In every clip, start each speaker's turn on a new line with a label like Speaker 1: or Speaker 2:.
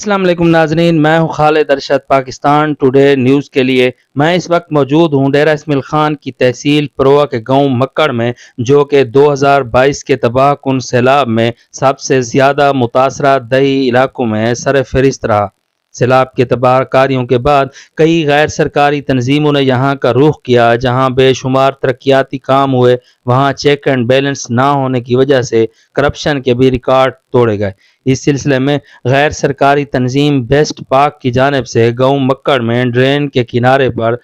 Speaker 1: अस्सलाम वालेकुम नाजरीन, मैं हूं खालिद अरशद पाकिस्तान टुडे न्यूज़ के लिए। मैं इस वक्त मौजूद हूं डेरा इस्माइल खान की तहसील परोआ के गांव मक्कड़ में, जो कि 2022 के तबाह कुन सैलाब में सबसे ज़्यादा मुतासरा दही इलाकों में सर फहरिस्त रहा। सैलाब के तबाहकारियों के बाद कई गैर सरकारी तंजीमों ने यहाँ का रुख किया। जहाँ बेशुमार तरक्याती काम हुए, वहाँ चेक एंड बैलेंस ना होने की वजह से करप्शन के भी रिकॉर्ड तोड़े गए। इस सिलसिले में गैर सरकारी तंजीम बेस्ट पाक की जानिब से गाँव मक्कड़ में ड्रेन के किनारे पर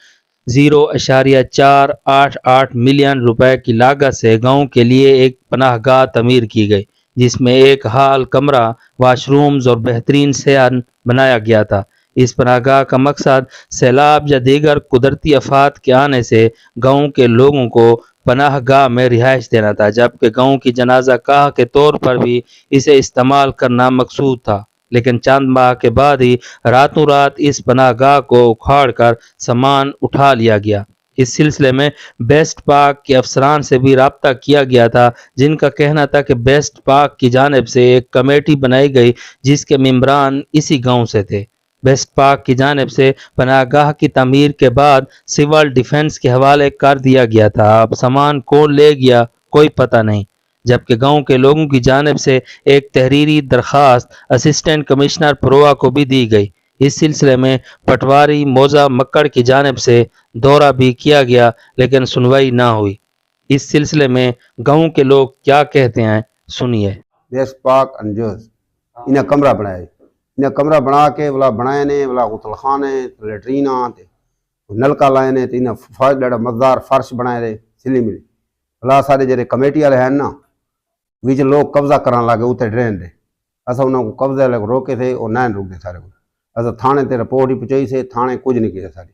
Speaker 1: 0.488 मिलियन रुपए की लागत से गाँव के लिए एक पनाहगाह तमीर की गई, जिसमें एक हाल कमरा, वाशरूम्स और बेहतरीन सैन बनाया गया था। इस पनाहगाह का मकसद सैलाब या दीगर कुदरती आफात के आने से गाँव के लोगों को पनाहगाह में रिहाइश देना था, जबकि गाँव की जनाजा गाह के तौर पर भी इसे इस्तेमाल करना मकसूद था। लेकिन चंद माह के बाद ही रातों रात इस पनाहगाह को उखाड़ कर सामान उठा लिया गया। इस सिलसिले में बेस्ट पाक के अफसरान से भी रब्ता किया गया था, जिनका कहना था कि बेस्ट पाक की जानिब से एक कमेटी बनाई गई, जिसके मेंबरान इसी गांव से थे। बेस्ट पाक की जानिब से पनाहगाह की तमीर के बाद सिविल डिफेंस के हवाले कर दिया गया था। अब सामान कौन ले गया कोई पता नहीं, जबकि गांव के लोगों की जानिब से एक तहरीरी दरख्वास्त असिस्टेंट कमिश्नर परोआ को भी दी गई। इस सिलसिले में पटवारी मौजा मक्कड़ की जानिब से दौरा भी किया गया, लेकिन सुनवाई ना हुई। इस सिलसिले में गांव के लोग क्या कहते हैं, सुनिए।
Speaker 2: बेस्ट पाक अंजोज इन्हें कमरा बनाया, इन्हें कमरा बना के वाला बनाए ने वाला गुसलखाने लेटरीना नलका लाए ने, तो इन्हें फर्श ॾाढा मज़ेदार फर्श बनाए दे सिली मिली वाला सारे जेरे कमेटी वाले हैं ना, विच लोग कब्जा कराने लगे उते ड्रेन दे। अस उन्होंने कब्जे लगे रोके थे और नैन रुकते सारे को। अस थाने ते रिपोर्ट ही पहुँचाई से, थाने कुछ नहीं किया सारी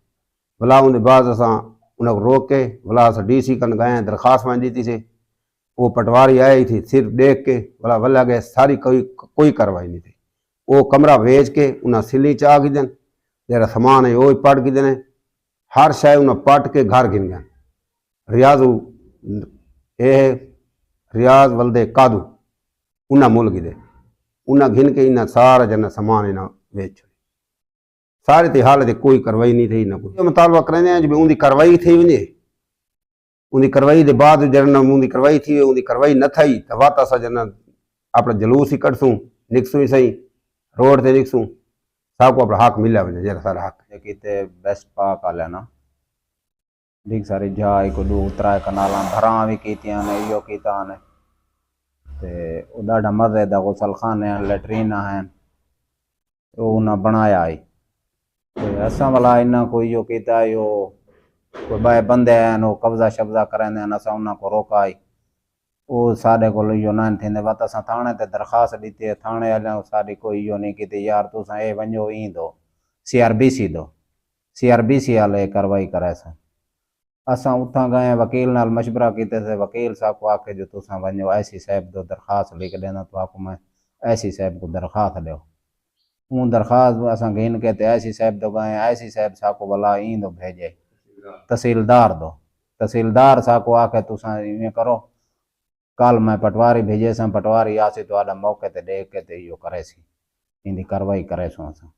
Speaker 2: भला। उनके बाद अस उन्हें रोक के भला अस DC कन गए, दरखास्त वहाँ दी थी। वो पटवारी आई थी, सिर्फ देख के भला वल्ला गए, सारी कोई कार्रवाई नहीं थी। वो कमरा भेज के उन्हें सिली चाह की दिन जरा सामान है वो पट की देने, हर शाय उन्हें पट के घर गिन गए। रियाजू ये रियाज वल्दे कादू उन्हें मुल गिदे, उन्हें घिन के इन्हें सारा जना सामान इन्हें बेच छोड़ी सारी थी। हाल कोई कार्रवाई नहीं थी, ना कोई मुतालबा करें जो उनकी कार्रवाई थी वञे। उनकी कार्रवाई के बाद जन उनकी कार्रवाई थी, उनकी कार्रवाई न थी तो वात अस जन अपना जलूस ही कढसूं, निकसूं ही सही, रोड से निकसूं, सबको अपना हक मिलिया वञे जरा सारा हक
Speaker 3: किते बेस्ट पाक आले ना ढीक सारी जाए को दू त्रै कनाला भरा भी कीतियां ने, इहो कीता ने ते ओ ॾाढा मज़े दा गुसलखाने हैं, लैट्रीन हैं, वो उन्हें बनाया ही ते असां वाला इन्ना कोई इहो कीता इहो कोई बाए बंदे हैं वो कब्जा शब्जा करेंदे हैं, असां उन्हां को रोका ही वो साढ़े को इहो न थींदे। वत असां थाणे ते दरख़्वास्त ॾिठी, थाणे वाले साडी कोई इहो नहीं की यार तुसां ए वञो ईंदो CRBC दो, CRBC वाले कार्रवाई करे सा। असां उतां गए वकील नाल मशवरा कीते से, वकील साहब को आखे जो तुसां वञो IC साहब दो दरख़्वास्त लिख देना, तो आपको मैं IC साहब को दरख़्वास्त ॾियो। वो दरख़्वास्त असां घिन के ते IC साहब दो गए, IC साहब साको भला ईंदो भेजे तहसीलदार दो, तहसीलदार साको आखे तुसां इवें करो, कल मैं पटवारी भेजे सा, पटवारी आसी तो आडा मौके ते देख के ते इहो करे सी इंदी कार्रवाई करे सो असां।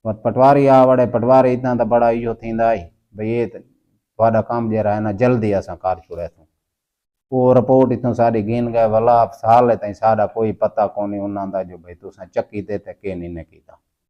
Speaker 3: पर पटवारी आ वड़े पटवारी इतना तो बड़ा इहो थींदा ही भई ये तुहाडा काम जरा है ना जल्दी असां कर छुड़े थो। वो रिपोर्ट इतों सारी गिन गए, भला साल ताईं साडा कोई पता कोनी उन्हां दा जो भई तुसां चक्की ते के नहीं कीता।